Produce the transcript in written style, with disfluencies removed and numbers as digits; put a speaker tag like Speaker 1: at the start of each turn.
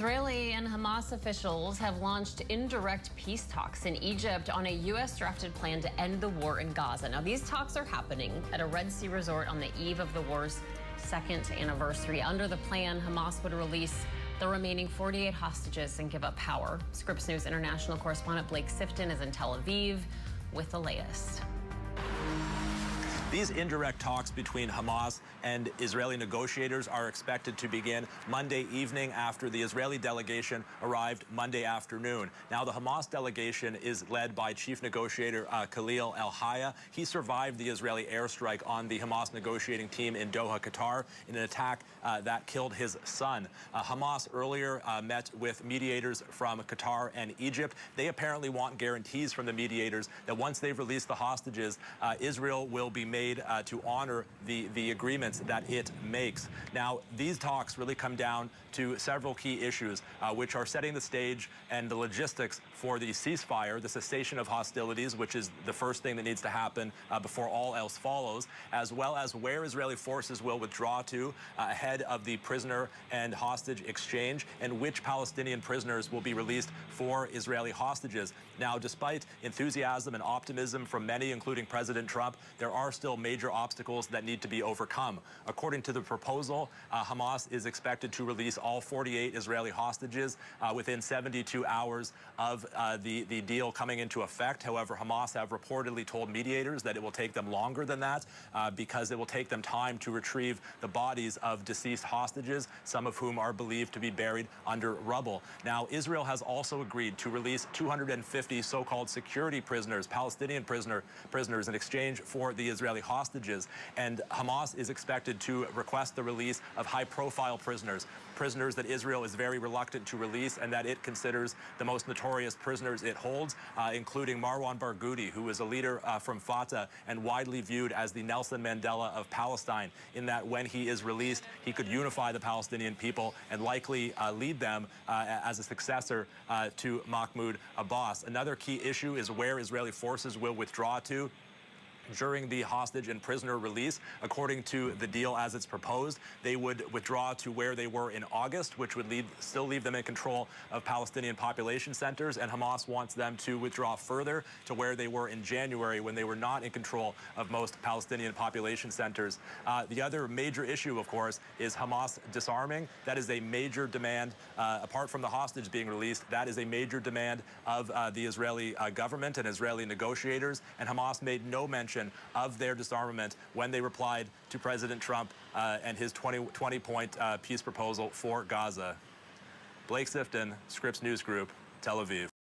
Speaker 1: Israeli and Hamas officials have launched indirect peace talks in Egypt on a U.S.-drafted plan to end the war in Gaza. Now, these talks are happening at a Red Sea resort on the eve of the war's second anniversary. Under the plan, Hamas would release the remaining 48 hostages and give up power. Scripps News International correspondent Blake Sifton is in Tel Aviv with the latest.
Speaker 2: These indirect talks between Hamas and Israeli negotiators are expected to begin Monday evening after the Israeli delegation arrived Monday afternoon. Now, the Hamas delegation is led by chief negotiator Khalil El-Hayya. He survived the Israeli airstrike on the Hamas negotiating team in Doha, Qatar, in an attack that killed his son. Hamas earlier met with mediators from Qatar and Egypt. They apparently want guarantees from the mediators that once they've released the hostages, Israel will be made to honor the agreements that it makes. Now, these talks really come down to several key issues, which are setting the stage and the logistics for the ceasefire, the cessation of hostilities, which is the first thing that needs to happen before all else follows, as well as where Israeli forces will withdraw to ahead of the prisoner and hostage exchange, and which Palestinian prisoners will be released for Israeli hostages. Now, despite enthusiasm and optimism from many, including President Trump, there are still major obstacles that need to be overcome. According to the proposal, Hamas is expected to release all 48 Israeli hostages within 72 hours of the deal coming into effect. However, Hamas have reportedly told mediators that it will take them longer than that because it will take them time to retrieve the bodies of deceased hostages, some of whom are believed to be buried under rubble. Now, Israel has also agreed to release 250 so-called security prisoners, Palestinian prisoners in exchange for the Israeli hostages, and Hamas is expected to request the release of high-profile prisoners that Israel is very reluctant to release and that it considers the most notorious prisoners it holds, including Marwan Barghouti, who is a leader from Fatah and widely viewed as the Nelson Mandela of Palestine, in that when he is released, he could unify the Palestinian people and likely lead them as a successor to Mahmoud Abbas. Another key issue is where Israeli forces will withdraw to during the hostage and prisoner release. According to the deal as it's proposed, they would withdraw to where they were in August, which would still leave them in control of Palestinian population centers, and Hamas wants them to withdraw further to where they were in January, when they were not in control of most Palestinian population centers. The other major issue, of course, is Hamas disarming. That is a major demand, apart from the hostage being released, that is a major demand of the Israeli government and Israeli negotiators, and Hamas made no mention of their disarmament when they replied to President Trump and his 20-point peace proposal for Gaza. Blake Sifton, Scripps News Group, Tel Aviv.